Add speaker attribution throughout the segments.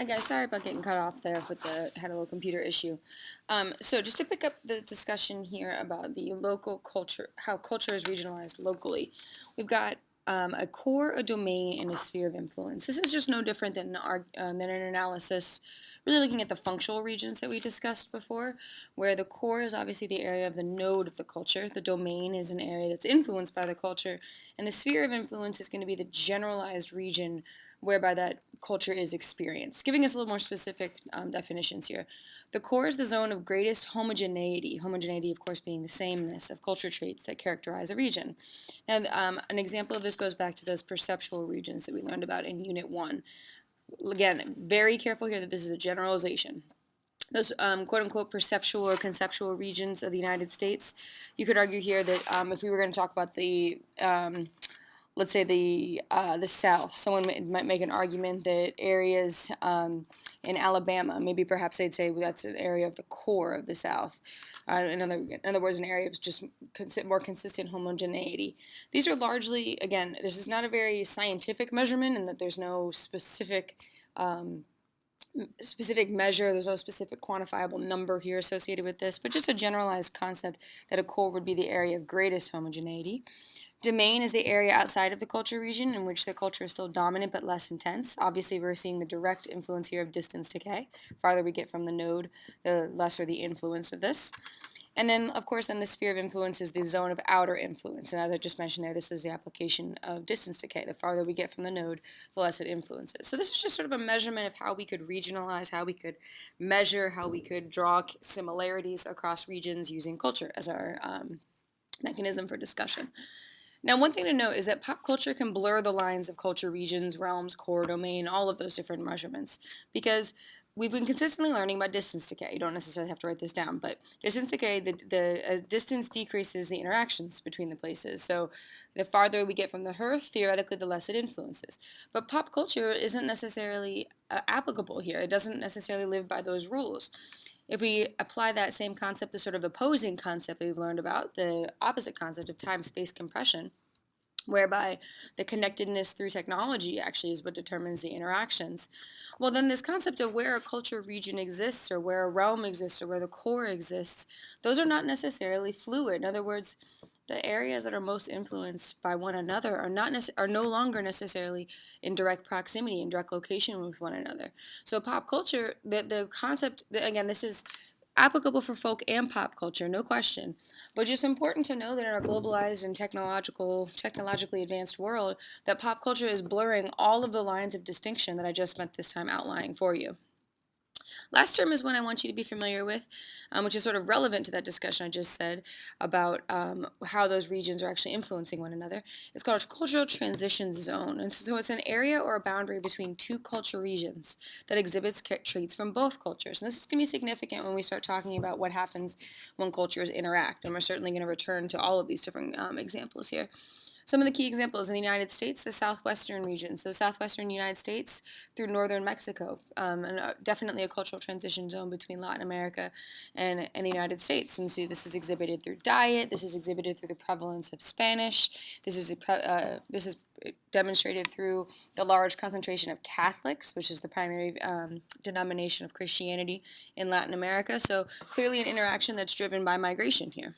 Speaker 1: Hi guys, sorry about getting cut off there with had a little computer issue. So just to pick up the discussion here about the local culture, how culture is regionalized locally, we've got a core, a domain, and a sphere of influence. This is just no different than an analysis, really looking at the functional regions that we discussed before, where the core is obviously the area of the node of the culture, the domain is an area that's influenced by the culture, and the sphere of influence is going to be the generalized region whereby that culture is experienced. Giving us a little more specific definitions here. The core is the zone of greatest homogeneity, homogeneity, of course, being the sameness of culture traits that characterize a region. Now, an example of this goes back to those perceptual regions that we learned about in Unit 1. Again, very careful here that this is a generalization. Those quote-unquote perceptual or conceptual regions of the United States, you could argue here that if we were going to talk about let's say the South. Someone might make an argument that areas in Alabama, maybe perhaps they'd say well, that's an area of the core of the South. In other words, an area of just more consistent homogeneity. These are largely, again, this is not a very scientific measurement in that there's no specific measure, there's no specific quantifiable number here associated with this, but just a generalized concept that a core would be the area of greatest homogeneity. Domain is the area outside of the culture region in which the culture is still dominant but less intense. Obviously, we're seeing the direct influence here of distance decay. The farther we get from the node, the lesser the influence of this. And then, of course, the sphere of influence is the zone of outer influence. And as I just mentioned there, this is the application of distance decay. The farther we get from the node, the less it influences. So this is just sort of a measurement of how we could regionalize, how we could measure, how we could draw similarities across regions using culture as our mechanism for discussion. Now, one thing to note is that pop culture can blur the lines of culture regions, realms, core, domain, all of those different measurements, because we've been consistently learning about distance decay. You don't necessarily have to write this down, but distance decay, as distance decreases the interactions between the places. So the farther we get from the hearth, theoretically, the less it influences. But pop culture isn't necessarily applicable here. It doesn't necessarily live by those rules. If we apply that same concept, the sort of opposing concept that we've learned about, the opposite concept of time-space compression, whereby the connectedness through technology actually is what determines the interactions, well, then this concept of where a culture region exists or where a realm exists or where the core exists, those are not necessarily fluid. In other words, the areas that are most influenced by one another are no longer necessarily in direct proximity, in direct location with one another. So pop culture, the concept, again, this is applicable for folk and pop culture, no question. But just important to know that in our globalized and technologically advanced world, that pop culture is blurring all of the lines of distinction that I just spent this time outlining for you. Last term is one I want you to be familiar with, which is sort of relevant to that discussion I just said about how those regions are actually influencing one another. It's called a cultural transition zone. And so it's an area or a boundary between two culture regions that exhibits traits from both cultures. And this is going to be significant when we start talking about what happens when cultures interact. And we're certainly going to return to all of these different examples here. Some of the key examples in the United States, the southwestern region. So southwestern United States through northern Mexico, and definitely a cultural transition zone between Latin America and the United States. And so this is exhibited through diet. This is exhibited through the prevalence of Spanish. This is demonstrated through the large concentration of Catholics, which is the primary denomination of Christianity in Latin America. So clearly an interaction that's driven by migration here.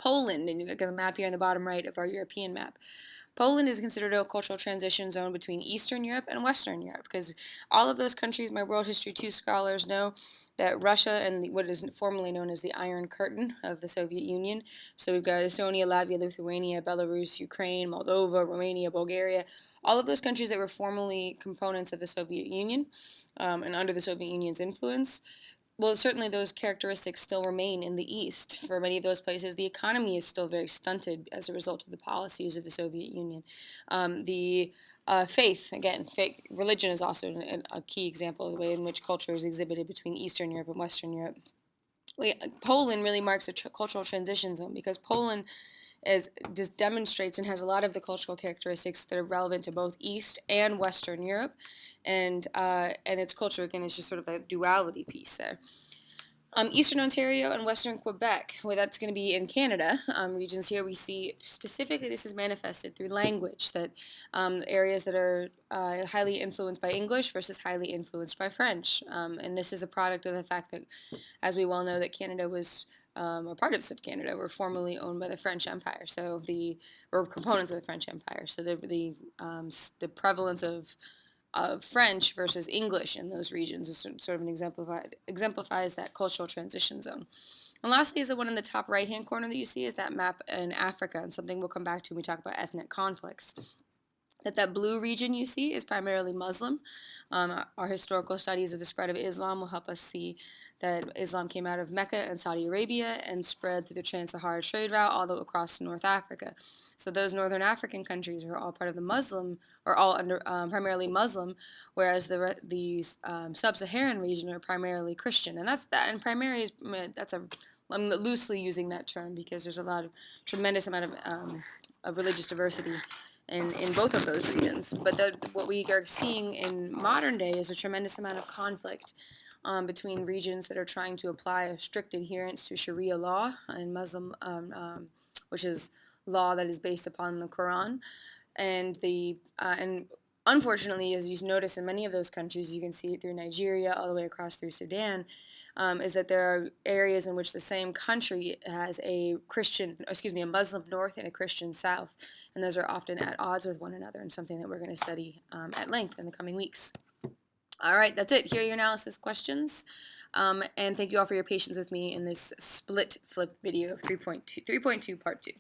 Speaker 1: Poland, and you got a map here on the bottom right of our European map. Poland is considered a cultural transition zone between Eastern Europe and Western Europe because all of those countries, my World History 2 scholars know that Russia and what is formerly known as the Iron Curtain of the Soviet Union. So we've got Estonia, Latvia, Lithuania, Belarus, Ukraine, Moldova, Romania, Bulgaria, all of those countries that were formerly components of the Soviet Union and under the Soviet Union's influence. Well, certainly those characteristics still remain in the East. For many of those places, the economy is still very stunted as a result of the policies of the Soviet Union. The faith, again, religion is also a key example of the way in which culture is exhibited between Eastern Europe and Western Europe. Poland really marks a cultural transition zone because Poland just demonstrates and has a lot of the cultural characteristics that are relevant to both East and Western Europe, and its culture again is just sort of that duality piece there. Eastern Ontario and Western Quebec, where that's going to be in Canada, regions here we see specifically this is manifested through language, that areas that are highly influenced by English versus highly influenced by French. And this is a product of the fact that, as we well know, that Canada was, or parts of Canada were formerly owned by the French Empire, or components of the French Empire. So the prevalence of French versus English in those regions is sort of exemplifies that cultural transition zone. And lastly is the one in the top right-hand corner that you see is that map in Africa, and something we'll come back to when we talk about ethnic conflicts. That blue region you see is primarily Muslim. Our historical studies of the spread of Islam will help us see that Islam came out of Mecca and Saudi Arabia and spread through the Trans-Saharan trade route all the way across North Africa. So those northern African countries are all part of the Muslim, or all under primarily Muslim, whereas these sub-Saharan region are primarily Christian, and that's that. And primary is I'm loosely using that term because there's a tremendous amount of religious diversity in both of those regions. But what we are seeing in modern day is a tremendous amount of conflict between regions that are trying to apply a strict adherence to Sharia law and which is law that is based upon the Quran, and unfortunately, as you notice in many of those countries, you can see it through Nigeria all the way across through Sudan, is that there are areas in which the same country has a Muslim north and a Christian south, and those are often at odds with one another, and something that we're going to study at length in the coming weeks. All right, that's it. Here are your analysis questions. And thank you all for your patience with me in this split flip video of 3.2 part 2.